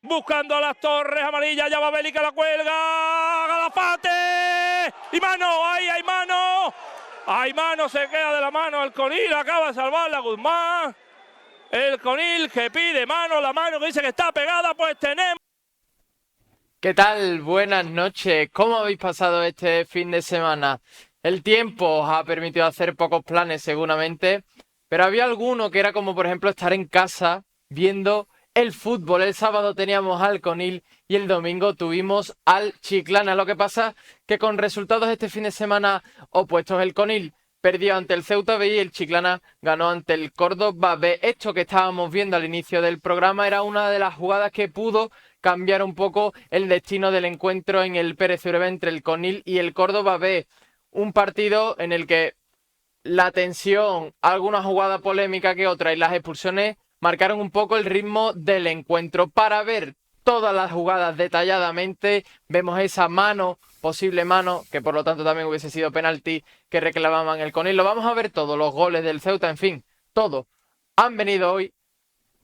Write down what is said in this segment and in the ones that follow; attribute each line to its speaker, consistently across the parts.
Speaker 1: buscando a las torres amarillas, ya va Bélica, la cuelga, Galafate, y mano, ahí hay mano, se queda de la mano el Conil, acaba de salvarla Guzmán, el Conil que pide mano, la mano que dice que está pegada, pues tenemos.
Speaker 2: ¿Qué tal? Buenas noches. ¿Cómo habéis pasado este fin de semana? El tiempo os ha permitido hacer pocos planes seguramente, pero había alguno que era como por ejemplo estar en casa viendo el fútbol. El sábado teníamos al Conil y el domingo tuvimos al Chiclana. Lo que pasa que con resultados este fin de semana opuestos, el Conil perdió ante el Ceuta B y el Chiclana ganó ante el Córdoba B. Esto que estábamos viendo al inicio del programa era una de las jugadas que pudo cambiar un poco el destino del encuentro en el Pérez Uribe entre el Conil y el Córdoba B. Un partido en el que la tensión, alguna jugada polémica que otra y las expulsiones marcaron un poco el ritmo del encuentro. Para ver todas las jugadas detalladamente, vemos esa mano, posible mano, que por lo tanto también hubiese sido penalti, que reclamaban el Conil. Lo vamos a ver todos, los goles del Ceuta, en fin, todo. Han venido hoy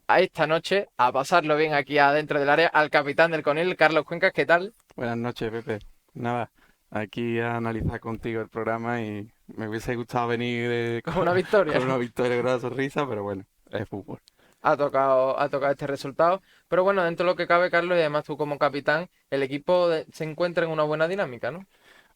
Speaker 2: a esta noche a pasarlo bien aquí adentro del área al capitán del Conil, Carlos Cuencas. ¿Qué tal?
Speaker 3: Buenas noches, Pepe. Nada, aquí a analizar contigo el programa y me hubiese gustado venir
Speaker 2: Con una victoria.
Speaker 3: con una victoria, con una sonrisa, pero bueno, es fútbol.
Speaker 2: Ha tocado este resultado. Pero bueno, dentro de lo que cabe, Carlos, y además tú como capitán, el equipo se encuentra en una buena dinámica, ¿no?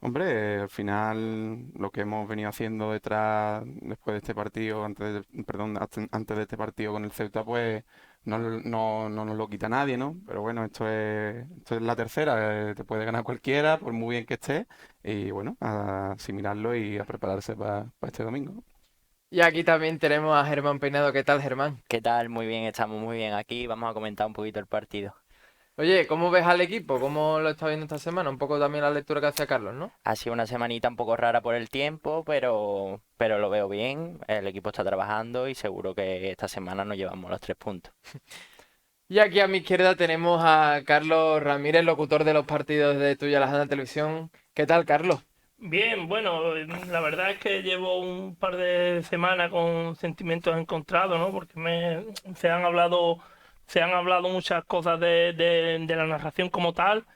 Speaker 3: Hombre, al final lo que hemos venido haciendo después de este partido, antes de este partido con el Ceuta, pues no nos lo quita nadie, ¿no? Pero bueno, esto es la tercera, te puede ganar cualquiera, por muy bien que esté, y bueno, a asimilarlo y a prepararse para este domingo.
Speaker 2: Y aquí también tenemos a Germán Peinado. ¿Qué tal, Germán?
Speaker 4: ¿Qué tal? Muy bien, estamos muy bien aquí. Vamos a comentar un poquito el partido.
Speaker 2: Oye, ¿cómo ves al equipo? ¿Cómo lo está viendo esta semana? Un poco también la lectura que hacía Carlos, ¿no?
Speaker 4: Ha sido una semanita un poco rara por el tiempo, pero lo veo bien. El equipo está trabajando y seguro que esta semana nos llevamos los 3 puntos.
Speaker 2: Y aquí a mi izquierda tenemos a Carlos Ramírez, locutor de los partidos de Tuya Lajana Televisión. ¿Qué tal, Carlos?
Speaker 1: Bien, bueno, la verdad es que llevo un par de semanas con sentimientos encontrados, ¿no? Porque se han hablado muchas cosas de la narración como tal,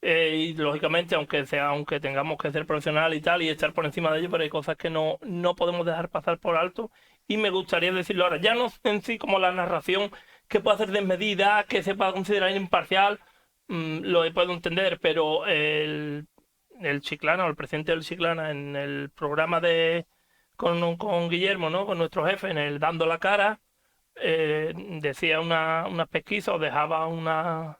Speaker 1: y lógicamente, aunque tengamos que ser profesional y tal, y estar por encima de ello, pero hay cosas que no podemos dejar pasar por alto, y me gustaría decirlo ahora, ya no en sí como la narración que pueda ser desmedida, que se pueda considerar imparcial, lo puedo entender, pero el Chiclana o el presidente del Chiclana en el programa con Guillermo, ¿no? Con nuestro jefe, en el Dando la Cara, decía una pesquisa o dejaba unas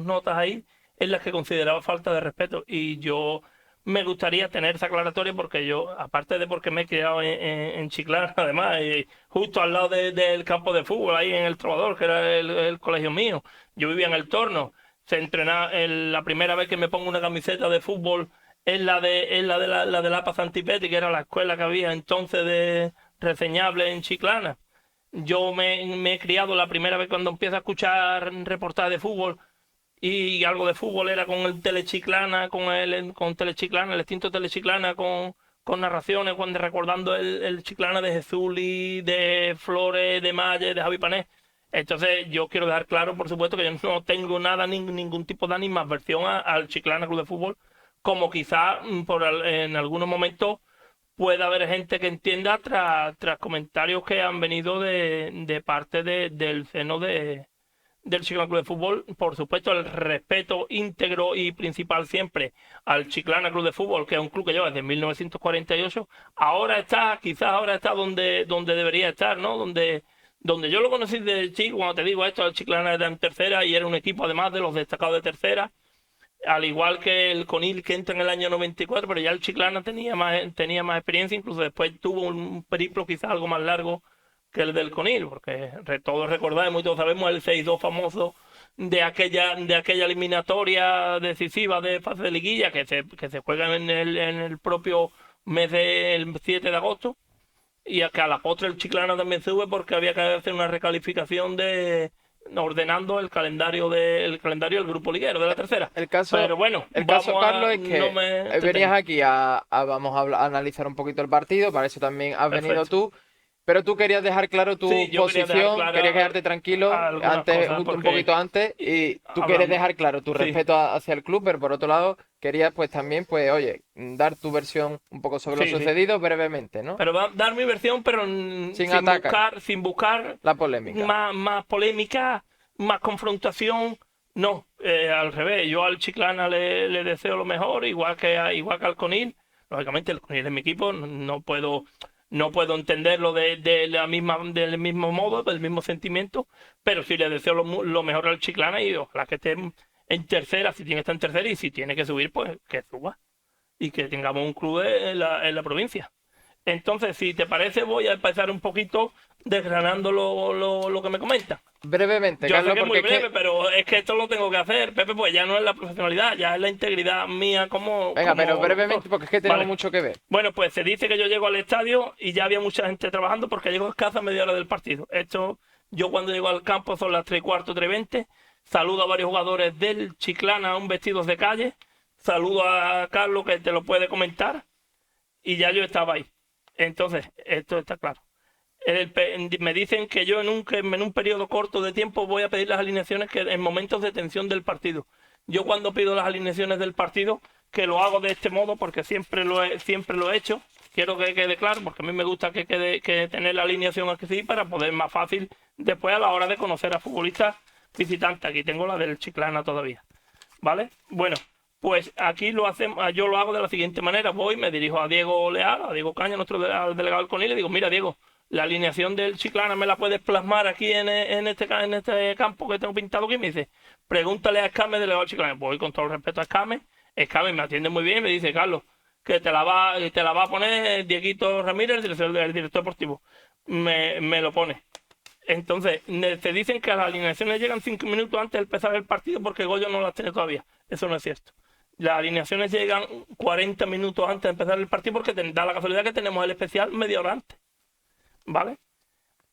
Speaker 1: notas ahí en las que consideraba falta de respeto, y yo me gustaría tener esa aclaratoria porque yo, aparte de porque me he criado en Chiclana, además, justo al lado del campo de fútbol, ahí en el Trovador, que era el colegio mío, yo vivía en el Torno. Se entrenaba, la primera vez que me pongo una camiseta de fútbol es la de la Paz Santipeti, que era la escuela que había entonces de reseñable en Chiclana. Yo me he criado la primera vez cuando empiezo a escuchar reportajes de fútbol, y algo de fútbol era con el Telechiclana, con Telechiclana, el extinto Telechiclana, con narraciones, recordando el Chiclana de Jesús y de Flores, de Malle, de Javi Panés. Entonces yo quiero dejar claro, por supuesto, que yo no tengo nada, ningún tipo de animadversión al Chiclana Club de Fútbol, como quizá en algunos momentos pueda haber gente que entienda tras comentarios que han venido de parte del seno del Chiclana Club de Fútbol. Por supuesto, el respeto íntegro y principal siempre al Chiclana Club de Fútbol, que es un club que lleva desde 1948. Quizás ahora está donde debería estar, ¿no? Donde yo lo conocí de chico. Cuando te digo esto, el Chiclana era en tercera y era un equipo además de los destacados de tercera, al igual que el Conil, que entra en el año 94, pero ya el Chiclana tenía más experiencia, incluso después tuvo un periplo quizás algo más largo que el del Conil, porque todos recordamos y todos sabemos el 6-2 famoso de aquella eliminatoria decisiva de fase de liguilla que se juega en el propio mes del 7 de agosto. Y que a la postre el Chiclana también sube porque había que hacer una recalificación ordenando el calendario del grupo liguero de la tercera.
Speaker 2: Pero bueno, Carlos, es que venías aquí vamos a analizar un poquito el partido, para eso también has venido tú. Pero tú querías dejar claro tu
Speaker 1: Sí, yo quería dejar
Speaker 2: posición,
Speaker 1: clara
Speaker 2: querías quedarte tranquilo
Speaker 1: algunas
Speaker 2: antes,
Speaker 1: cosas,
Speaker 2: un
Speaker 1: porque
Speaker 2: poquito antes, y tú quieres
Speaker 1: hablamos.
Speaker 2: dejar claro tu
Speaker 1: Sí.
Speaker 2: respeto hacia el club, pero por otro lado querías pues también, pues oye, dar tu versión un poco sobre lo
Speaker 1: Sí, sí.
Speaker 2: sucedido brevemente, ¿no?
Speaker 1: Pero va a dar mi versión, pero
Speaker 2: Sin atacar.
Speaker 1: sin buscar
Speaker 2: La polémica.
Speaker 1: más polémica, más confrontación. No, al revés. Yo al Chiclana le deseo lo mejor, igual que al Conil. Lógicamente el Conil es mi equipo, no puedo entenderlo del mismo modo, del mismo sentimiento, pero sí le deseo lo mejor al Chiclana y ojalá que esté en tercera, si tiene que estar en tercera y si tiene que subir, pues que suba y que tengamos un club en la provincia. Entonces, si te parece, voy a empezar un poquito desgranando lo que me comentan.
Speaker 2: Brevemente,
Speaker 1: Yo sé
Speaker 2: Carlos,
Speaker 1: que es
Speaker 2: porque
Speaker 1: muy breve, pero es que esto lo tengo que hacer, Pepe, pues ya no es la profesionalidad, ya es la integridad mía
Speaker 2: venga, pero
Speaker 1: como
Speaker 2: brevemente,
Speaker 1: locutor.
Speaker 2: porque es que tenemos
Speaker 1: Vale.
Speaker 2: mucho que ver.
Speaker 1: Bueno, pues se dice que yo llego al estadio y ya había mucha gente trabajando porque llego escasa media hora del partido. Yo cuando llego al campo son las 3:15, 3:20. Saludo a varios jugadores del Chiclana, aún vestidos de calle. Saludo a Carlos, que te lo puede comentar. Y ya yo estaba ahí. Entonces, esto está claro. Me dicen que yo en un periodo corto de tiempo voy a pedir las alineaciones que en momentos de tensión del partido. Yo cuando pido las alineaciones del partido, que lo hago de este modo porque siempre lo he hecho. Quiero que quede claro, porque a mí me gusta que tener la alineación así para poder más fácil después a la hora de conocer a futbolistas visitantes. Aquí tengo la del Chiclana todavía. ¿Vale? Bueno, pues aquí yo lo hago de la siguiente manera. Voy, me dirijo a Diego Leal, a Diego Caña, al delegado del CONIL, y le digo, mira Diego, la alineación del Chiclana me la puedes plasmar aquí en este campo que tengo pintado aquí. Me dice, pregúntale a Escame, delegado del Chiclana. Voy con todo el respeto a Escame. Escame me atiende muy bien y me dice, Carlos, que te la va a poner Dieguito Ramírez, el director deportivo. Me lo pone. Entonces, te dicen que las alineaciones llegan 5 minutos antes de empezar el partido porque Goyo no las tiene todavía. Eso no es cierto. Las alineaciones llegan 40 minutos antes de empezar el partido porque da la casualidad que tenemos el especial media hora antes. ¿Vale?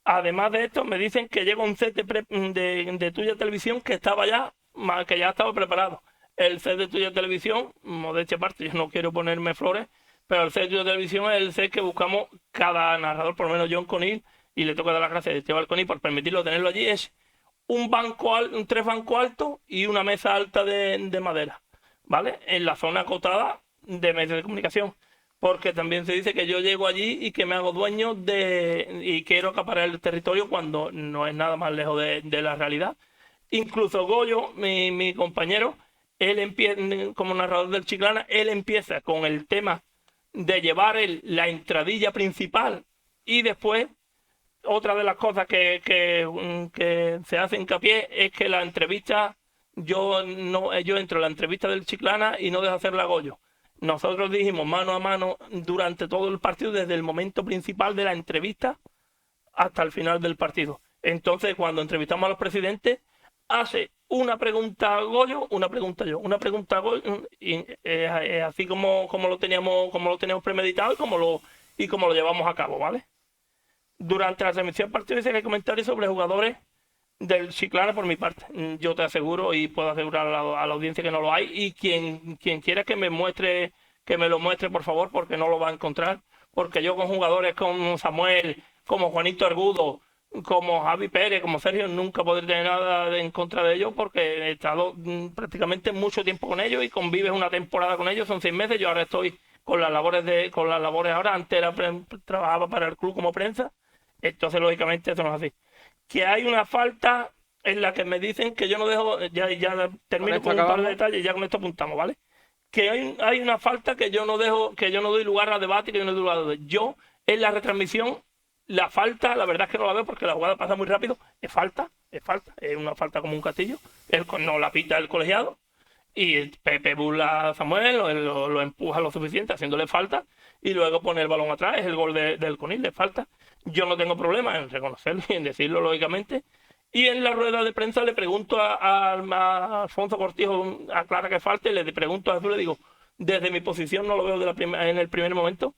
Speaker 1: Además de esto, me dicen que llega un set de Tuya Televisión que que ya estaba preparado. El set de Tuya Televisión, modestia aparte, yo no quiero ponerme flores, pero el set de Tuya Televisión es el set que buscamos cada narrador, por lo menos John Conil, y le toca dar las gracias a Esteban Conil por permitirlo tenerlo allí. Es un tres bancos altos y una mesa alta de madera, ¿vale? En la zona acotada de medios de comunicación. Porque también se dice que yo llego allí y que me hago dueño y quiero acaparar el territorio cuando no es nada más lejos de la realidad. Incluso Goyo, mi compañero, él empieza, como narrador del Chiclana, él empieza con el tema de llevar la entradilla principal y después otra de las cosas que se hace hincapié es que la entrevista, yo entro en la entrevista del Chiclana y no dejo hacerla a Goyo. Nosotros dijimos mano a mano durante todo el partido, desde el momento principal de la entrevista hasta el final del partido. Entonces, cuando entrevistamos a los presidentes, hace una pregunta a Goyo, una pregunta yo, una pregunta a Goyo, y así como lo teníamos premeditado y como lo llevamos a cabo, ¿vale? Durante la transmisión del partido dice que hay comentarios sobre jugadores del Chiclana por mi parte. Yo te aseguro y puedo asegurar a la audiencia que no lo hay, y quien quiera que me lo muestre, por favor, porque no lo va a encontrar, porque yo con jugadores como Samuel, como Juanito Argudo, como Javi Pérez, como Sergio, nunca podré tener nada en contra de ellos porque he estado prácticamente mucho tiempo con ellos y convives una temporada con ellos, son 6 meses. Yo ahora estoy con las labores ahora, antes trabajaba para el club como prensa, entonces lógicamente eso no es así. Que hay una falta en la que me dicen que yo no dejo, ya termino con un par de detalles y ya con esto apuntamos, ¿vale? Que hay una falta que yo no doy lugar a debate, que yo no doy lugar a debate. Yo en la retransmisión, la falta, la verdad es que no la veo porque la jugada pasa muy rápido, es una falta como un castillo, no la pita el colegiado, y Pepe burla a Samuel, lo empuja lo suficiente haciéndole falta, y luego pone el balón atrás, es el gol del Conil, le falta. Yo no tengo problema en reconocerlo y en decirlo lógicamente. Y en la rueda de prensa le pregunto a Alfonso Cortijo, aclara que falta, y le pregunto a Jesús, le digo, desde mi posición no lo veo en el primer momento,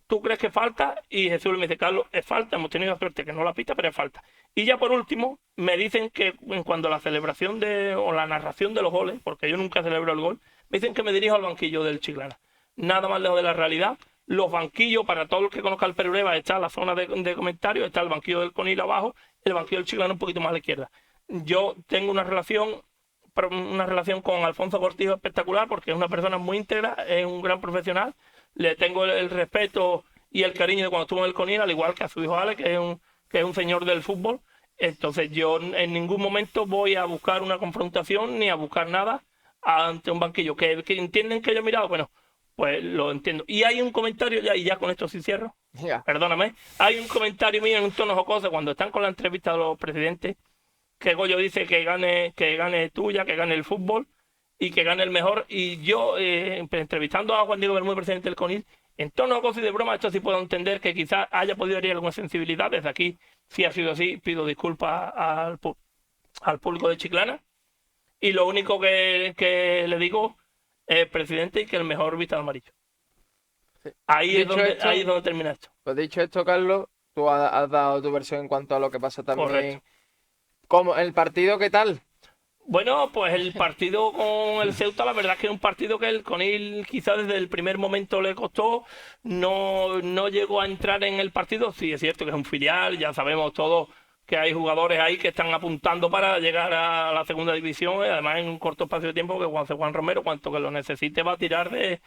Speaker 1: ¿tú crees que falta? Y Jesús me dice, Carlos, es falta, hemos tenido suerte que no la pita, pero es falta. Y ya por último, me dicen que cuando la celebración o la narración de los goles, porque yo nunca celebro el gol, me dicen que me dirijo al banquillo del Chiclana. Nada más lejos de la realidad, Los banquillos, para todos los que conozcan el Perureba, está la zona de comentarios, está el banquillo del Conil abajo, el banquillo del Chiclana un poquito más a la izquierda. Yo tengo una relación con Alfonso Cortijo espectacular porque es una persona muy íntegra, es un gran profesional, le tengo el respeto y el cariño de cuando estuvo en el Conil, al igual que a su hijo Ale, que es un señor del fútbol. Entonces yo en ningún momento voy a buscar una confrontación ni a buscar nada ante un banquillo. Que entienden que yo he mirado, bueno, pues lo entiendo. Y hay un comentario, y ya con esto sí cierro, perdóname, hay un comentario mío en un tono jocoso cuando están con la entrevista de los presidentes, que Goyo dice que gane tuya, que gane el fútbol y que gane el mejor. Y yo, entrevistando a Juan Diego Bermúdez, presidente del CONIL, en tono jocoso y de broma, esto sí puedo entender que quizás haya podido herir alguna sensibilidad. Desde aquí, si ha sido así, pido disculpas al público de Chiclana. Y lo único que le digo, presidente, y que el mejor vista al amarillo.
Speaker 2: Sí.
Speaker 1: Ahí es donde termina esto.
Speaker 2: Pues dicho esto, Carlos, tú has dado tu versión en cuanto a lo que pasa también.
Speaker 1: Correcto.
Speaker 2: ¿Cómo, el partido qué tal?
Speaker 1: Bueno, pues el partido con el Ceuta, la verdad es que es un partido que el Conil quizás desde el primer momento le costó, no llegó a entrar en el partido. Sí, es cierto que es un filial, ya sabemos todos que hay jugadores ahí que están apuntando para llegar a la segunda división, y además en un corto espacio de tiempo que Juan Romero, cuanto que lo necesite, va a tirar de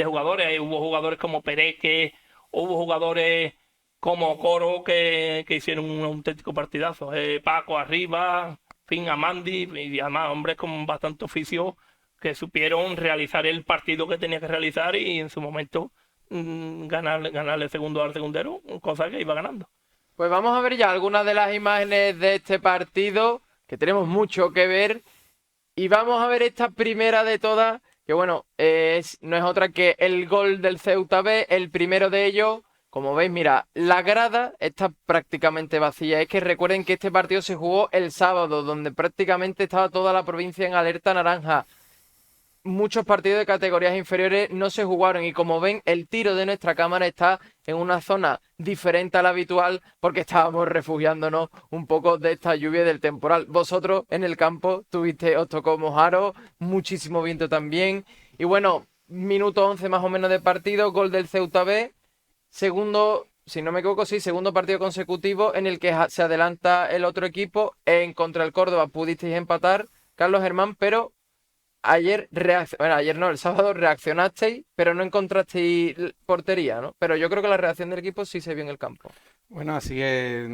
Speaker 1: jugadores. Ahí hubo jugadores como Pereque, hubo jugadores como Coro que hicieron un auténtico partidazo. Paco arriba, fin, Amandi, y además hombres con bastante oficio que supieron realizar el partido que tenía que realizar y en su momento ganarle segundo al segundero, cosa que iba ganando.
Speaker 2: Pues vamos a ver ya algunas de las imágenes de este partido, que tenemos mucho que ver. Y vamos a ver esta primera de todas, que bueno, no es otra que el gol del Ceuta B, el primero de ellos. Como veis, mira, la grada está prácticamente vacía. Es que recuerden que este partido se jugó el sábado, donde prácticamente estaba toda la provincia en alerta naranja. Muchos partidos de categorías inferiores no se jugaron y como ven, el tiro de nuestra cámara está en una zona diferente a la habitual porque estábamos refugiándonos un poco de esta lluvia del temporal. Vosotros en el campo os tocó mojaros, muchísimo viento también. Y bueno, minuto 11 más o menos de partido, gol del Ceuta B. Segundo, si no me equivoco, sí, segundo partido consecutivo en el que se adelanta el otro equipo. En contra el Córdoba pudisteis empatar, Carlos Germán, pero el sábado reaccionasteis, pero no encontrasteis portería, ¿no? Pero yo creo que la reacción del equipo sí se vio en el campo.
Speaker 3: Bueno, así es,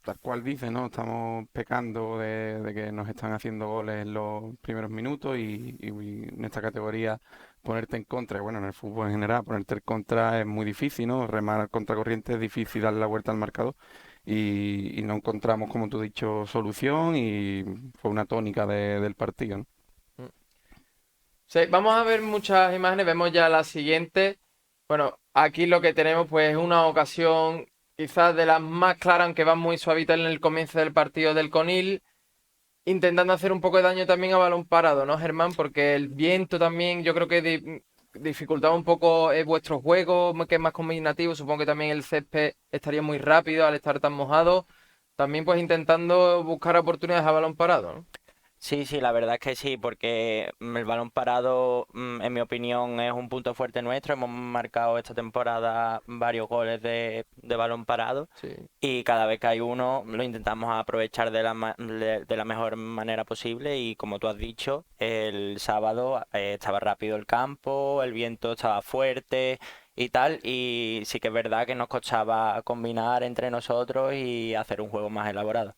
Speaker 3: tal cual dice, ¿no? Estamos pecando de que nos están haciendo goles en los primeros minutos y en esta categoría ponerte en contra, bueno, en el fútbol en general, ponerte en contra es muy difícil, ¿no? Remar contra corriente es difícil darle la vuelta al marcador y no encontramos, como tú has dicho, solución y fue una tónica del partido, ¿no?
Speaker 2: Sí, vamos a ver muchas imágenes, vemos ya la siguiente. Bueno, aquí lo que tenemos pues es una ocasión quizás de las más claras, aunque va muy suavita en el comienzo del partido del Conil, intentando hacer un poco de daño también a balón parado, ¿no, Germán? Porque el viento también yo creo que dificultaba un poco vuestro juego, que es más combinativo. Supongo que también el césped estaría muy rápido al estar tan mojado. También pues intentando buscar oportunidades a balón parado, ¿no?
Speaker 4: Sí, la verdad es que sí, porque el balón parado, en mi opinión, es un punto fuerte nuestro. Hemos marcado esta temporada varios goles de balón parado
Speaker 2: Sí.
Speaker 4: y cada vez que hay uno lo intentamos aprovechar de la mejor manera posible y como tú has dicho, el sábado estaba rápido el campo, el viento estaba fuerte y tal, y sí que es verdad que nos costaba combinar entre nosotros y hacer un juego más elaborado.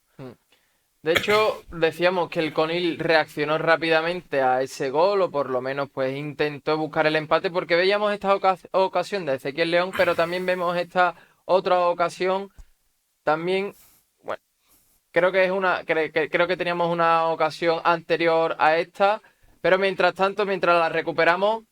Speaker 2: De hecho, decíamos que el Conil reaccionó rápidamente a ese gol, o por lo menos pues intentó buscar el empate, porque veíamos esta ocasión de Ezequiel León, pero también vemos esta otra ocasión. También, bueno, creo que teníamos una ocasión anterior a esta, pero mientras tanto, mientras la recuperamos,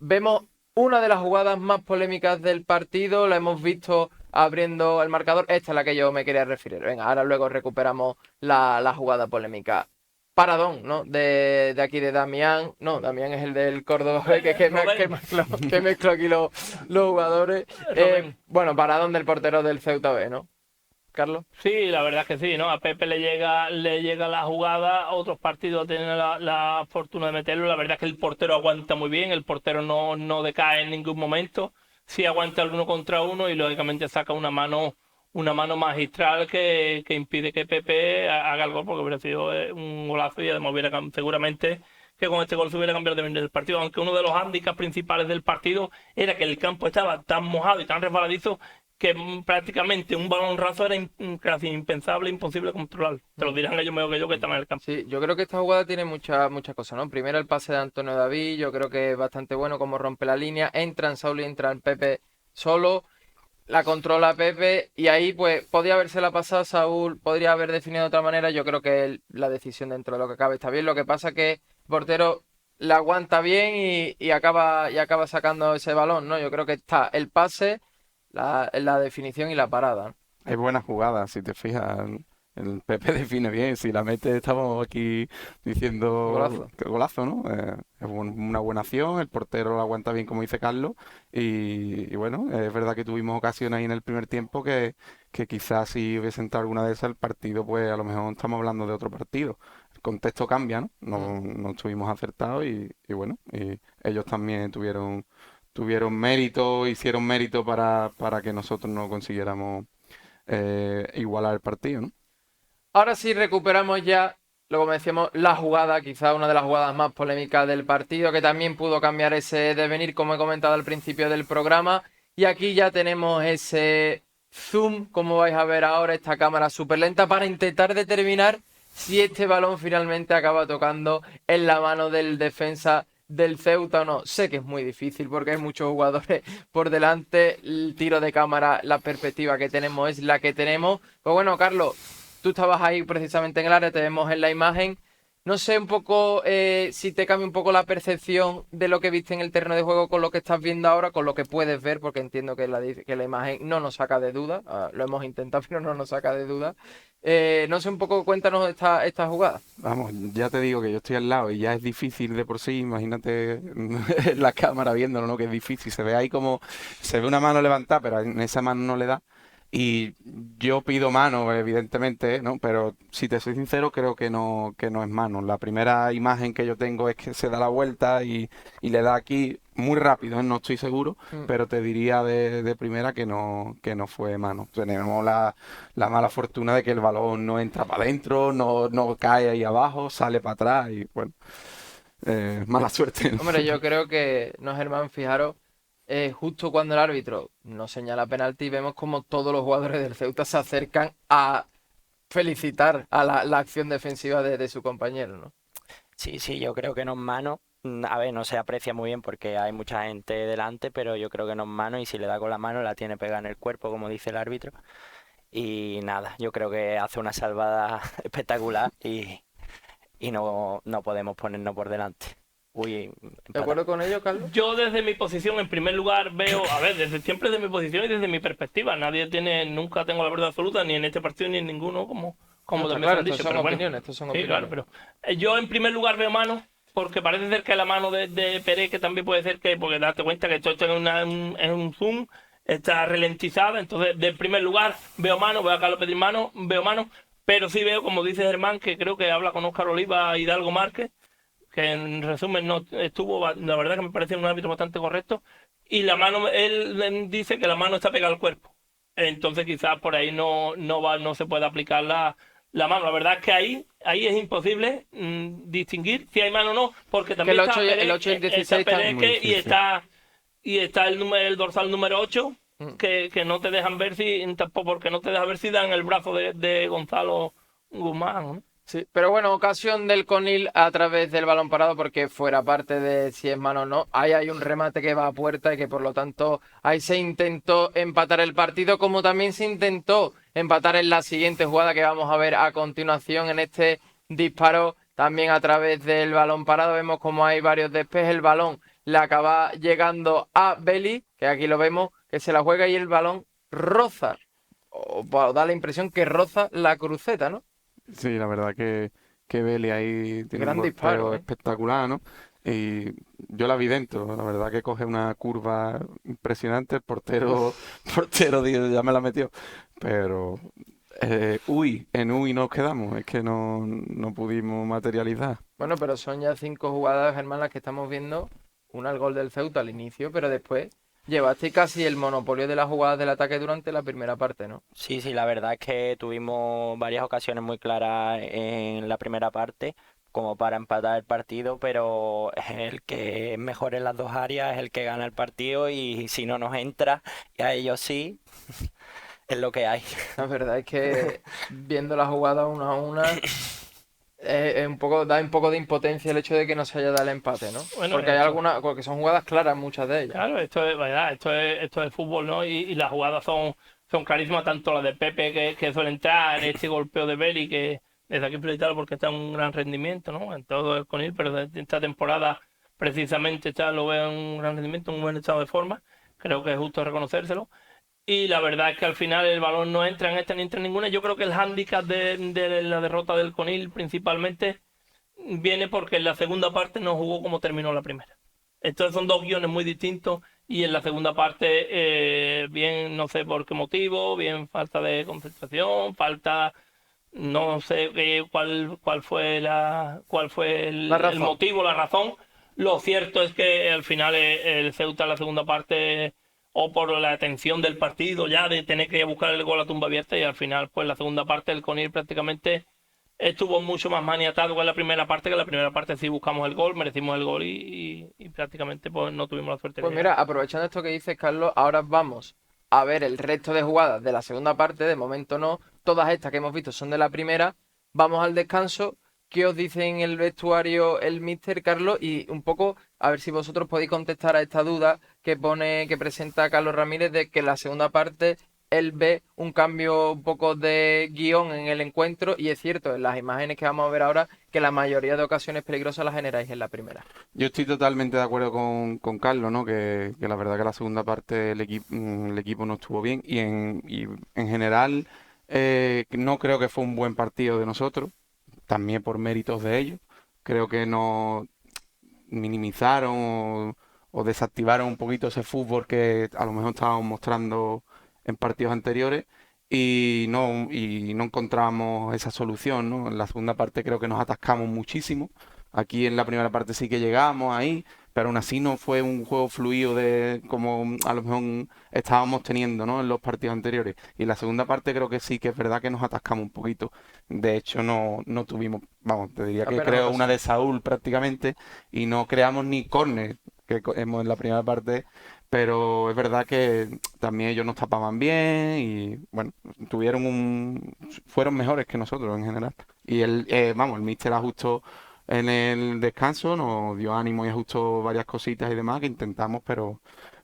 Speaker 2: vemos una de las jugadas más polémicas del partido, la hemos visto abriendo el marcador. Esta es la que yo me quería referir. Venga, ahora luego recuperamos la jugada polémica. Paradón, ¿no? De aquí de Damián. No, Damián es el del Córdoba, que mezclo aquí los jugadores. Bueno, paradón del portero del Ceuta B, ¿no? Carlos.
Speaker 1: Sí, la verdad es que sí, ¿no? A Pepe le llega la jugada, a otros partidos tienen la fortuna de meterlo. La verdad es que el portero aguanta muy bien, el portero no decae en ningún momento. sí aguanta el 1 contra 1 y lógicamente saca una mano magistral que impide que Pepe haga el gol, porque hubiera sido un golazo y además seguramente que con este gol se hubiera cambiado también el partido, aunque uno de los hándicaps principales del partido era que el campo estaba tan mojado y tan resbaladizo que prácticamente un balón raso era casi impensable, imposible controlar. Te lo dirán ellos mejor que yo que están en el campo.
Speaker 2: Sí, yo creo que esta jugada tiene muchas cosas, ¿no? Primero el pase de Antonio David, yo creo que es bastante bueno como rompe la línea, entran Saúl y entran Pepe solo, la controla Pepe y ahí pues podría habérsela pasado Saúl, podría haber definido de otra manera, yo creo que la decisión dentro de lo que cabe está bien, lo que pasa que el portero la aguanta bien y acaba sacando ese balón, ¿no? Yo creo que está el pase, la definición y la parada, ¿no?
Speaker 3: Hay buenas jugadas, si te fijas. El Pepe define bien. Si la mete, estamos aquí diciendo
Speaker 2: Golazo.
Speaker 3: que golazo, ¿no? Es una buena acción. El portero la aguanta bien, como dice Carlos. Y bueno, es verdad que tuvimos ocasiones ahí en el primer tiempo que quizás si hubiese entrado alguna de esas, el partido, pues a lo mejor estamos hablando de otro partido. El contexto cambia, ¿no? No estuvimos acertados y bueno, y ellos también tuvieron mérito, hicieron mérito para que nosotros no consiguiéramos igualar el partido, ¿no?
Speaker 2: Ahora sí recuperamos ya, luego como decíamos, la jugada, quizá una de las jugadas más polémicas del partido, que también pudo cambiar ese devenir, como he comentado al principio del programa. Y aquí ya tenemos ese zoom, como vais a ver ahora, esta cámara súper lenta, para intentar determinar si este balón finalmente acaba tocando en la mano del defensa del Ceuta o no. Sé que es muy difícil porque hay muchos jugadores por delante, el tiro de cámara, la perspectiva que tenemos es la que tenemos. Pues bueno, Carlos, tú estabas ahí precisamente en el área, te vemos en la imagen. No sé un poco si te cambia un poco la percepción de lo que viste en el terreno de juego con lo que estás viendo ahora, con lo que puedes ver, porque entiendo que la imagen no nos saca de duda. Lo hemos intentado, pero no nos saca de duda. No sé un poco, cuéntanos esta jugada.
Speaker 3: Vamos, ya te digo que yo estoy al lado y ya es difícil de por sí. Imagínate la cámara viéndolo, ¿no? Que es difícil. Se ve ahí como, se ve una mano levantada, pero en esa mano no le da. Y yo pido mano, evidentemente, ¿no? Pero si te soy sincero, creo que no es mano. La primera imagen que yo tengo es que se da la vuelta y le da aquí muy rápido, ¿eh? No estoy seguro, pero te diría de primera que no fue mano. Tenemos la mala fortuna de que el balón no entra para adentro, no cae ahí abajo, sale para atrás y bueno, mala suerte, ¿no?
Speaker 2: Hombre, yo creo que, no, Germán, fijaros, justo cuando el árbitro nos señala penalti, vemos como todos los jugadores del Ceuta se acercan a felicitar a la acción defensiva de su compañero, ¿no?
Speaker 4: Sí, yo creo que no es mano. A ver, no se aprecia muy bien porque hay mucha gente delante, pero yo creo que no es mano y si le da con la mano la tiene pegada en el cuerpo, como dice el árbitro. Y nada, yo creo que hace una salvada espectacular y no podemos ponernos por delante. Uy,
Speaker 2: ¿De acuerdo con ello, Carlos?
Speaker 1: Yo desde mi posición, en primer lugar, veo, a ver, siempre desde mi posición y desde mi perspectiva. Nunca tengo la verdad absoluta, ni en este partido ni en ninguno, como
Speaker 2: No,
Speaker 1: también
Speaker 2: claro,
Speaker 1: han dicho.
Speaker 2: estos son
Speaker 1: Pero bueno,
Speaker 2: opiniones, estos son
Speaker 1: sí,
Speaker 2: opiniones.
Speaker 1: claro, pero yo en primer lugar veo mano, porque parece ser que la mano de Pérez, que también puede ser que, porque date cuenta que esto está en un zoom, está ralentizada, entonces, de primer lugar, veo mano, veo a Carlos pedir mano, veo mano, pero sí veo, como dice Germán, que creo que habla con Óscar Oliva y Hidalgo Márquez, que en resumen no estuvo, la verdad que me pareció un árbitro bastante correcto, y la mano, él dice que la mano está pegada al cuerpo, entonces quizás por ahí no se puede aplicar la mano. La verdad es que ahí es imposible distinguir si hay mano o no, porque también
Speaker 2: el
Speaker 1: está
Speaker 2: 8 y el 8 y el 16
Speaker 1: está
Speaker 2: están
Speaker 1: Pereque
Speaker 3: muy difícil.
Speaker 1: y está el dorsal número 8, que no te dejan ver tampoco, porque no te dejan ver si dan el brazo de Gonzalo Guzmán, ¿no?
Speaker 2: Sí, pero bueno, ocasión del Conil a través del balón parado, porque fuera parte de si es mano o no, ahí hay un remate que va a puerta y que por lo tanto ahí se intentó empatar el partido, como también se intentó empatar en la siguiente jugada que vamos a ver a continuación en este disparo también a través del balón parado. Vemos como hay varios despejes, el balón le acaba llegando a Beli, que aquí lo vemos, que se la juega y el balón roza, o da la impresión que roza la cruceta, ¿no?
Speaker 3: Sí, la verdad que Beli ahí tiene
Speaker 2: Gran
Speaker 3: un
Speaker 2: disparo,
Speaker 3: golpeo
Speaker 2: ¿eh?
Speaker 3: espectacular, ¿no? Y yo la vi dentro, la verdad que coge una curva impresionante, el portero ya me la metió, pero en Uy nos quedamos, es que no pudimos materializar.
Speaker 2: Bueno, pero son ya 5 jugadas, Germán, las que estamos viendo. Una al gol del Ceuta al inicio, pero después llevaste casi el monopolio de las jugadas del ataque durante la primera parte, ¿no?
Speaker 4: Sí, sí, la verdad es que tuvimos varias ocasiones muy claras en la primera parte como para empatar el partido, pero el que es mejor en las dos áreas es el que gana el partido y si no nos entra, y a ellos sí, es lo que hay.
Speaker 2: La verdad es que viendo la jugada una a una, es un poco, da un poco de impotencia el hecho de que no se haya dado el empate, ¿no?
Speaker 1: Bueno,
Speaker 2: Porque hay
Speaker 1: esto,
Speaker 2: algunas, porque son jugadas claras muchas de ellas.
Speaker 1: claro, esto es verdad, esto es fútbol, ¿no? Y las jugadas son clarísimas, tanto la de Pepe que suele entrar, este golpeo de Beli que desde aquí felicitarlo porque está en un gran rendimiento, ¿no? En todo el Conil, pero esta temporada precisamente lo veo en un gran rendimiento, en un buen estado de forma, creo que es justo reconocérselo. Y la verdad es que al final el balón no entra en esta ni entra en ninguna. Yo creo que el hándicap de la derrota del Conil principalmente viene porque en la segunda parte no jugó como terminó la primera. Entonces son dos guiones muy distintos y en la segunda parte, bien no sé por qué motivo, bien falta de concentración, falta, no sé cuál fue
Speaker 2: La
Speaker 1: el
Speaker 2: razón.
Speaker 1: motivo, la razón. Lo cierto es que al final el Ceuta en la segunda parte, o por la atención del partido ya de tener que ir a buscar el gol a tumba abierta, y al final pues la segunda parte el Conil prácticamente estuvo mucho más maniatado que la primera parte, que la primera parte sí buscamos el gol, merecimos el gol y prácticamente pues no tuvimos la suerte de
Speaker 2: Pues
Speaker 1: llegar.
Speaker 2: mira, aprovechando esto que dices, Carlos, ahora vamos a ver el resto de jugadas de la segunda parte. De momento no, todas estas que hemos visto son de la primera. Vamos al descanso. ¿Qué os dice en el vestuario el míster Carlos? Y un poco, a ver si vosotros podéis contestar a esta duda que presenta Carlos Ramírez de que en la segunda parte él ve un cambio un poco de guión en el encuentro. Y es cierto, en las imágenes que vamos a ver ahora, que la mayoría de ocasiones peligrosas las generáis en la primera.
Speaker 3: Yo estoy totalmente de acuerdo con Carlos, ¿no? Que la verdad que la segunda parte el equipo no estuvo bien y en general no creo que fue un buen partido de nosotros, también por méritos de ellos. Creo que nos minimizaron o desactivaron un poquito ese fútbol que a lo mejor estábamos mostrando en partidos anteriores y no encontramos esa solución, ¿no? En la segunda parte creo que nos atascamos muchísimo. Aquí en la primera parte sí que llegamos ahí, pero aún así no fue un juego fluido de como a lo mejor estábamos teniendo, ¿no? En los partidos anteriores. Y en la segunda parte creo que sí que es verdad que nos atascamos un poquito. De hecho, no tuvimos, vamos, te diría que
Speaker 2: Apenas
Speaker 3: creo una de
Speaker 2: ocasiones.
Speaker 3: Saúl prácticamente y no creamos ni córner que hemos en la primera parte, pero es verdad que también ellos nos tapaban bien y bueno, fueron mejores que nosotros en general. Y vamos, el míster ajustó en el descanso, nos dio ánimo y ajustó varias cositas y demás que intentamos, pero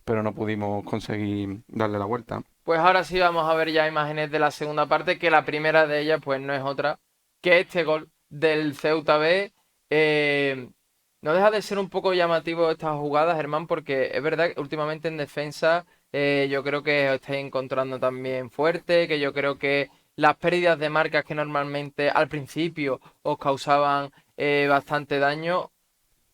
Speaker 3: no pudimos conseguir darle la vuelta.
Speaker 2: Pues ahora sí vamos a ver ya imágenes de la segunda parte, que la primera de ellas pues no es otra que este gol del Ceuta B. No deja de ser un poco llamativo estas jugadas, Germán, porque es verdad que últimamente en defensa yo creo que os estáis encontrando también fuerte, que yo creo que las pérdidas de marcas que normalmente al principio os causaban bastante daño,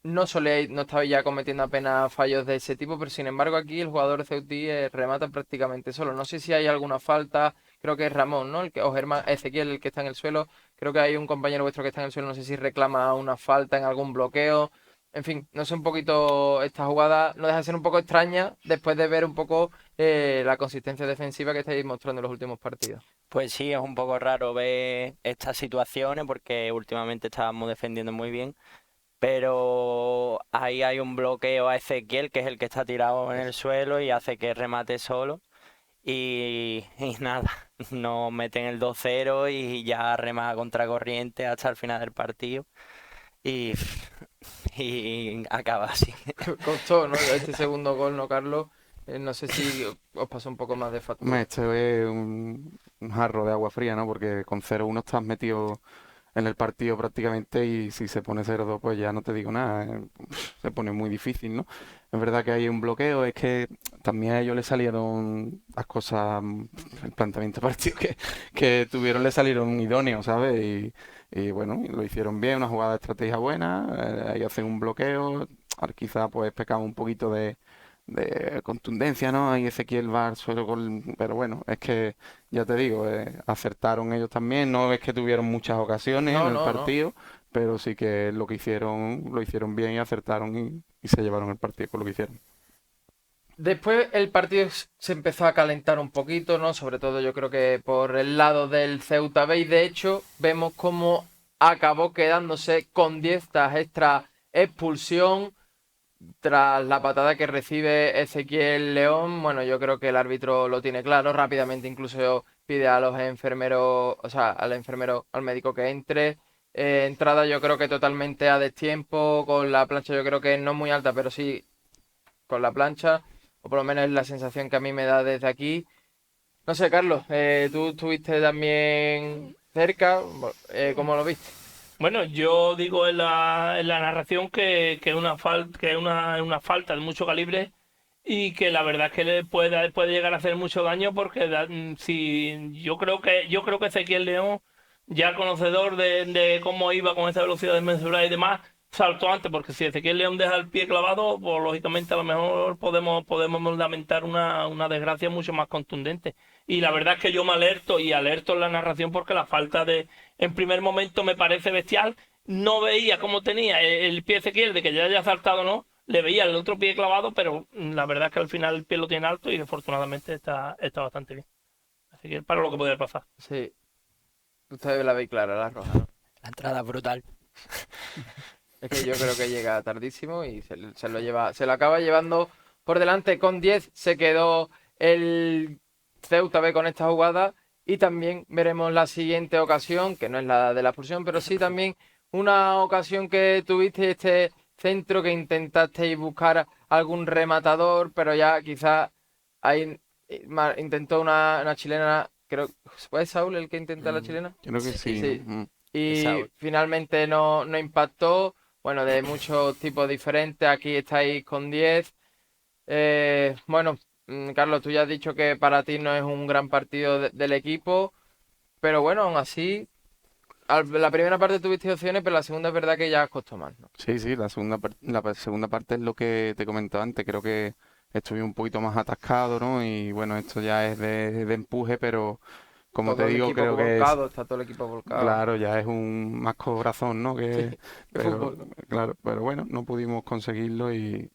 Speaker 2: no estabais ya cometiendo apenas fallos de ese tipo, pero sin embargo aquí el jugador ceutí remata prácticamente solo. No sé si hay alguna falta, creo que es Ramón, ¿no? O Germán, Ezequiel el que está en el suelo. Creo que hay un compañero vuestro que está en el suelo, no sé si reclama una falta en algún bloqueo. En fin, no sé un poquito esta jugada, no deja de ser un poco extraña después de ver un poco la consistencia defensiva que estáis mostrando en los últimos partidos.
Speaker 4: Pues sí, es un poco raro ver estas situaciones porque últimamente estábamos defendiendo muy bien, pero ahí hay un bloqueo a Ezequiel, que es el que está tirado en el suelo y hace que remate solo. Y nada, nos meten el 2-0 y ya rema a contracorriente hasta el final del partido y, y acaba así.
Speaker 2: Costó, ¿no? Este segundo gol, ¿no, Carlos? No sé si os pasó un poco más de
Speaker 3: Hombre,
Speaker 2: factura.
Speaker 3: esto es un jarro de agua fría, ¿no? Porque con 0-1 estás metido en el partido prácticamente y si se pone 0-2 pues ya no te digo nada, se pone muy difícil, ¿no? Es verdad que hay un bloqueo, es que también a ellos les salieron las cosas, el planteamiento de partido que tuvieron le salieron idóneos, ¿sabes? Y bueno, y lo hicieron bien, una jugada de estrategia buena, ahí hacen un bloqueo, ahora quizá pues pecamos un poquito de contundencia, ¿no? Ahí Ezequiel va al suelo pero bueno, es que ya te digo, acertaron ellos también, no es que tuvieron muchas ocasiones en
Speaker 2: No,
Speaker 3: el
Speaker 2: no, no.
Speaker 3: partido, pero sí que lo hicieron bien y acertaron y se llevaron el partido con lo que hicieron.
Speaker 2: Después el partido se empezó a calentar un poquito, ¿no? Sobre todo yo creo que por el lado del Ceuta B, y de hecho vemos cómo acabó quedándose con 10 tras extra expulsión, tras la patada que recibe Ezequiel León. Bueno, yo creo que el árbitro lo tiene claro, rápidamente incluso pide a los enfermeros, o sea, al enfermero, al médico que entre. Entrada yo creo que totalmente a destiempo, con la plancha yo creo que no muy alta, pero sí con la plancha, o por lo menos es la sensación que a mí me da desde aquí. No sé, Carlos, tú estuviste también cerca, ¿cómo lo viste?
Speaker 1: Bueno, yo digo en la narración que es una falta de mucho calibre y que la verdad es que puede llegar a hacer mucho daño porque si yo creo que Ezequiel León, ya conocedor de cómo iba con esa velocidad desmesurada y demás, saltó antes, porque si Ezequiel León deja el pie clavado, pues lógicamente a lo mejor podemos lamentar una desgracia mucho más contundente. Y la verdad es que yo me alerto en la narración porque la falta en primer momento me parece bestial. No veía cómo tenía el pie Ezequiel, de que ya haya saltado, ¿no? Le veía el otro pie clavado, pero la verdad es que al final el pie lo tiene alto y afortunadamente está bastante bien. Así que para lo que puede pasar.
Speaker 2: Sí, usted la ve clara, la roja, ¿no?
Speaker 4: La entrada es brutal.
Speaker 2: Es que yo creo que llega tardísimo y se lo acaba llevando por delante. Con 10 se quedó el Ceuta B con esta jugada, y también veremos la siguiente ocasión, que no es la de la expulsión, pero sí también una ocasión que tuviste, este centro que intentasteis buscar algún rematador, pero ya quizás ahí intentó una chilena, creo, ¿fue Saúl el que intenta la chilena?
Speaker 3: Yo creo que sí.
Speaker 2: Sí. Y
Speaker 4: Saúl.
Speaker 2: finalmente no impactó. Bueno, de muchos tipos diferentes. Aquí estáis con 10. Bueno, Carlos, tú ya has dicho que para ti no es un gran partido del equipo, pero bueno, aún así, la primera parte tuviste opciones, pero la segunda es verdad que ya os costó más, ¿no?
Speaker 3: Sí, sí, la segunda parte es lo que te comentaba antes. Creo que estoy un poquito más atascado, ¿no? Y bueno, esto ya es de empuje, pero como te
Speaker 2: Todo el
Speaker 3: digo,
Speaker 2: equipo
Speaker 3: creo que es,
Speaker 2: volcado, está todo el equipo volcado.
Speaker 3: claro, ya es un más corazón, ¿no?
Speaker 2: Sí,
Speaker 3: Pero,
Speaker 2: fútbol, ¿no?
Speaker 3: claro, pero bueno, no pudimos conseguirlo y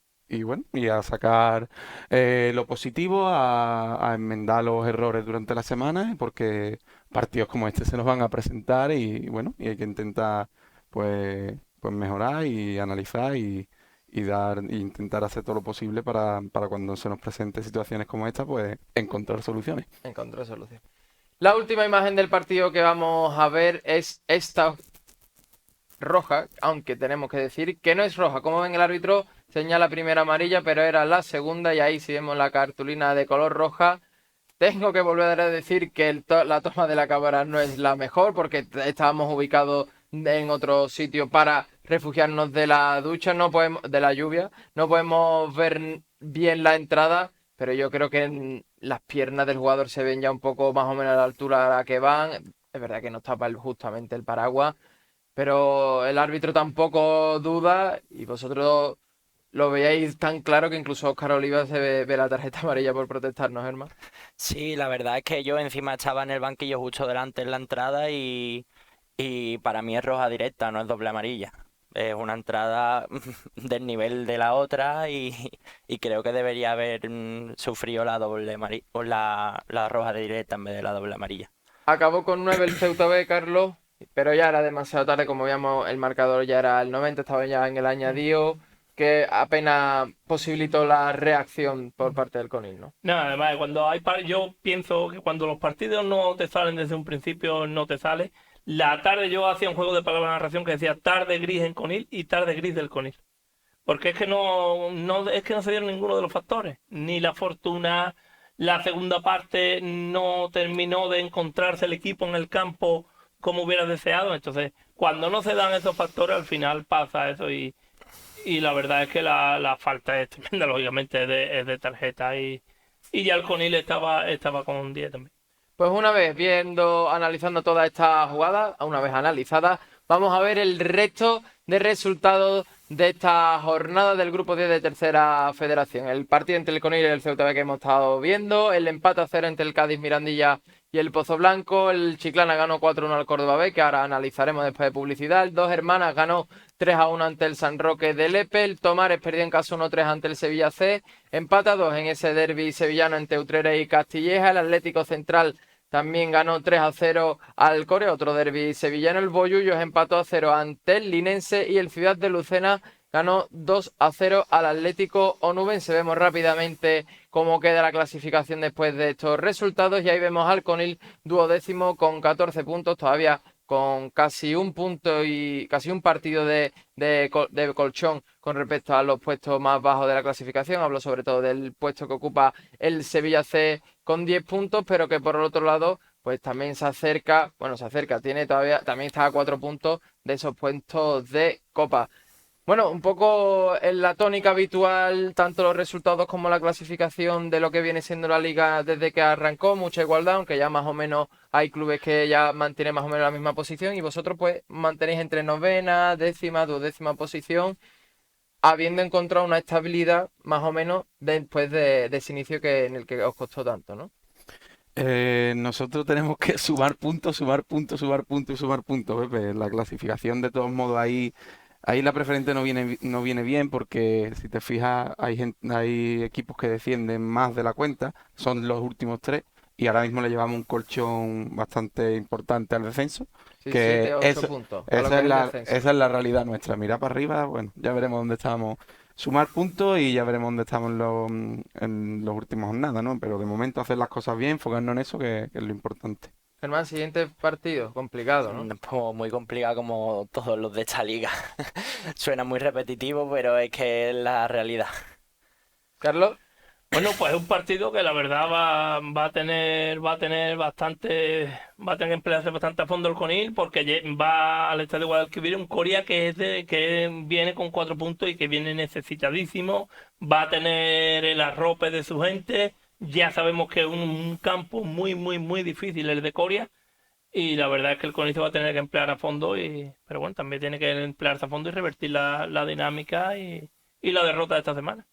Speaker 3: bueno, y a sacar lo positivo, a enmendar los errores durante la semana, porque partidos como este se nos van a presentar y bueno, y hay que intentar pues mejorar y analizar y intentar hacer todo lo posible para cuando se nos presenten situaciones como esta, pues encontrar soluciones.
Speaker 2: Encontró solución. La última imagen del partido que vamos a ver es esta roja, aunque tenemos que decir que no es roja. Como ven, el árbitro señala primera amarilla, pero era la segunda, y ahí si vemos la cartulina de color roja. Tengo que volver a decir que la toma de la cámara no es la mejor, porque estábamos ubicados en otro sitio para refugiarnos de la ducha, no podemos, de la lluvia, no podemos ver bien la entrada, pero yo creo que las piernas del jugador se ven ya un poco más o menos a la altura a la que van. Es verdad que no tapa justamente el paraguas, pero el árbitro tampoco duda, y vosotros lo veíais tan claro que incluso Óscar Oliva se ve la tarjeta amarilla por protestarnos, hermano.
Speaker 4: Sí, la verdad es que yo encima estaba en el banquillo justo delante en la entrada y para mí es roja directa, no es doble amarilla. Es una entrada del nivel de la otra y creo que debería haber sufrido la doble amarilla o la roja directa en vez de la doble amarilla.
Speaker 2: Acabó con 9 el Ceuta B, Carlos, pero ya era demasiado tarde, como veíamos, el marcador ya era el 90, estaba ya en el añadido, que apenas posibilitó la reacción por parte del Conil, ¿no?
Speaker 1: Nada, además, yo pienso que cuando los partidos no te salen desde un principio, no te sale. La tarde yo hacía un juego de palabra narración que decía tarde gris en Conil y tarde gris del Conil. Porque es que es que no se dieron ninguno de los factores. Ni la fortuna, la segunda parte no terminó de encontrarse el equipo en el campo como hubiera deseado. Entonces, cuando no se dan esos factores, al final pasa eso y la verdad es que la falta es tremenda, lógicamente, es de tarjeta y ya el Conil estaba con 10 también.
Speaker 2: Pues una vez analizando toda esta jugada, una vez analizada, vamos a ver el resto de resultados de esta jornada del grupo 10 de Tercera Federación. El partido entre el Conil y el Ceuta B que hemos estado viendo, el empate a 0 entre el Cádiz, Mirandilla y el Pozo Blanco, el Chiclana ganó 4-1 al Córdoba B, que ahora analizaremos después de publicidad, el Dos Hermanas ganó 3-1 ante el San Roque de Lepe, el Tomares perdió en casa 1-3 ante el Sevilla C, empate a 2 en ese derbi sevillano entre Utrera y Castilleja, el Atlético Central también ganó 3-0 al Core, otro derbi sevillano, el Bollullos empató a 0 ante el Linense y el Ciudad de Lucena ganó 2-0 al Atlético Onubense. Vemos rápidamente cómo queda la clasificación después de estos resultados y ahí vemos al Conil duodécimo con 14 puntos, todavía con casi un punto y casi un partido de colchón con respecto a los puestos más bajos de la clasificación. Hablo sobre todo del puesto que ocupa el Sevilla C con 10 puntos, pero que por el otro lado pues también se acerca, tiene todavía, también está a 4 puntos de esos puestos de Copa. Bueno, un poco en la tónica habitual, tanto los resultados como la clasificación de lo que viene siendo la liga desde que arrancó, mucha igualdad, aunque ya más o menos hay clubes que ya mantienen más o menos la misma posición y vosotros pues mantenéis entre novena, décima, duodécima posición, habiendo encontrado una estabilidad más o menos después de ese inicio en el que os costó tanto, ¿no?
Speaker 3: Nosotros tenemos que sumar puntos, sumar puntos, sumar puntos y sumar puntos, Pepe. La clasificación de todos modos ahí la preferente no viene bien porque si te fijas hay equipos que defienden más de la cuenta, son los últimos 3 y ahora mismo le llevamos un colchón bastante importante al descenso.
Speaker 2: Sí,
Speaker 3: Que
Speaker 2: 7-8 puntos.
Speaker 3: esa es la realidad nuestra. Mira para arriba, bueno, ya veremos dónde estamos. Sumar puntos y ya veremos dónde estamos en los últimos jornadas, ¿no? Pero de momento hacer las cosas bien, enfocarnos en eso, que es lo importante.
Speaker 2: Germán, siguiente partido, complicado, ¿no?
Speaker 4: Pues muy complicado como todos los de esta liga. Suena muy repetitivo, pero es que es la realidad.
Speaker 2: Carlos.
Speaker 1: Bueno, pues es un partido que la verdad va a tener bastante, va a tener que emplearse bastante a fondo el Conil porque va al estadio Guadalquivir un Coria que viene con 4 puntos y que viene necesitadísimo, va a tener el arrope de su gente, ya sabemos que es un campo muy, muy, muy difícil el de Coria y la verdad es que el Conil se va a tener que emplear a fondo, pero bueno, también tiene que emplearse a fondo y revertir la dinámica y la derrota de esta semana.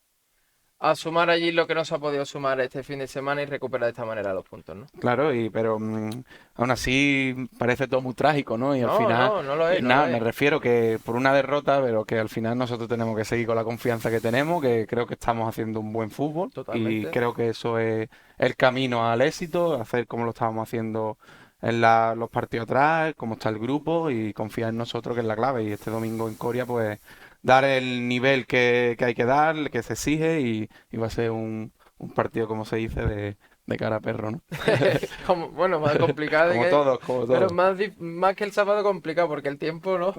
Speaker 2: A sumar allí lo que no se ha podido sumar este fin de semana y recuperar de esta manera los puntos, ¿no?
Speaker 3: Claro, pero aún así parece todo muy trágico, ¿no? Y al final,
Speaker 2: no lo es.
Speaker 3: nada, me refiero que por una derrota, pero que al final nosotros tenemos que seguir con la confianza que tenemos, que creo que estamos haciendo un buen fútbol.
Speaker 2: Totalmente.
Speaker 3: Y creo que eso es el camino al éxito, hacer como lo estábamos haciendo en los partidos atrás, cómo está el grupo y confiar en nosotros, que es la clave. Y este domingo en Coria, pues dar el nivel que hay que dar, que se exige y va a ser un partido, como se dice, de cara a perro, ¿no?
Speaker 2: Bueno, más complicado.
Speaker 3: Como todos.
Speaker 2: Pero más que el sábado complicado, porque el tiempo, ¿no?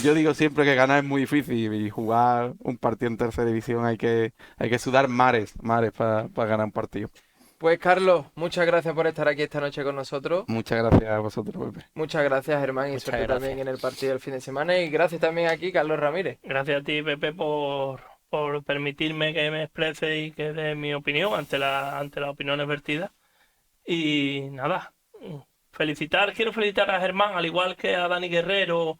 Speaker 3: Yo digo siempre que ganar es muy difícil y jugar un partido en tercera división hay que sudar mares para ganar un partido.
Speaker 2: Pues Carlos, muchas gracias por estar aquí esta noche con nosotros.
Speaker 3: Muchas gracias a vosotros, Pepe.
Speaker 2: Muchas gracias, Germán, y suerte también en el partido del fin de semana. Y gracias también aquí, Carlos Ramírez.
Speaker 1: Gracias a ti, Pepe, por permitirme que me exprese y que dé mi opinión ante las opiniones vertidas. Y nada, quiero felicitar a Germán, al igual que a Dani Guerrero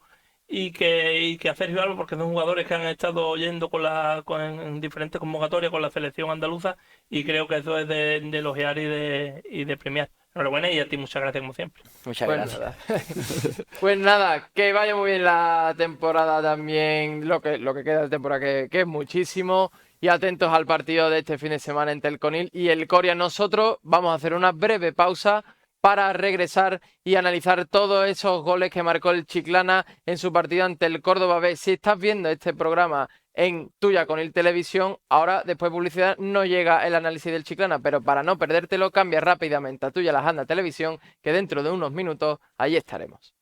Speaker 1: y que a Sergio Alba, porque son jugadores que han estado yendo en diferentes convocatorias con la selección andaluza y creo que eso es de elogiar y de premiar. Enhorabuena y a ti muchas gracias como siempre.
Speaker 4: Muchas gracias.
Speaker 2: Pues nada, que vaya muy bien la temporada también, lo que queda de temporada, que es muchísimo. Y atentos al partido de este fin de semana entre el Conil y el Coria. Nosotros vamos a hacer una breve pausa para regresar y analizar todos esos goles que marcó el Chiclana en su partido ante el Córdoba B. Si estás viendo este programa en Tuya Conil Televisión, ahora después de publicidad no llega el análisis del Chiclana, pero para no perdértelo cambia rápidamente a Tuya Lajanda Televisión, que dentro de unos minutos allí estaremos.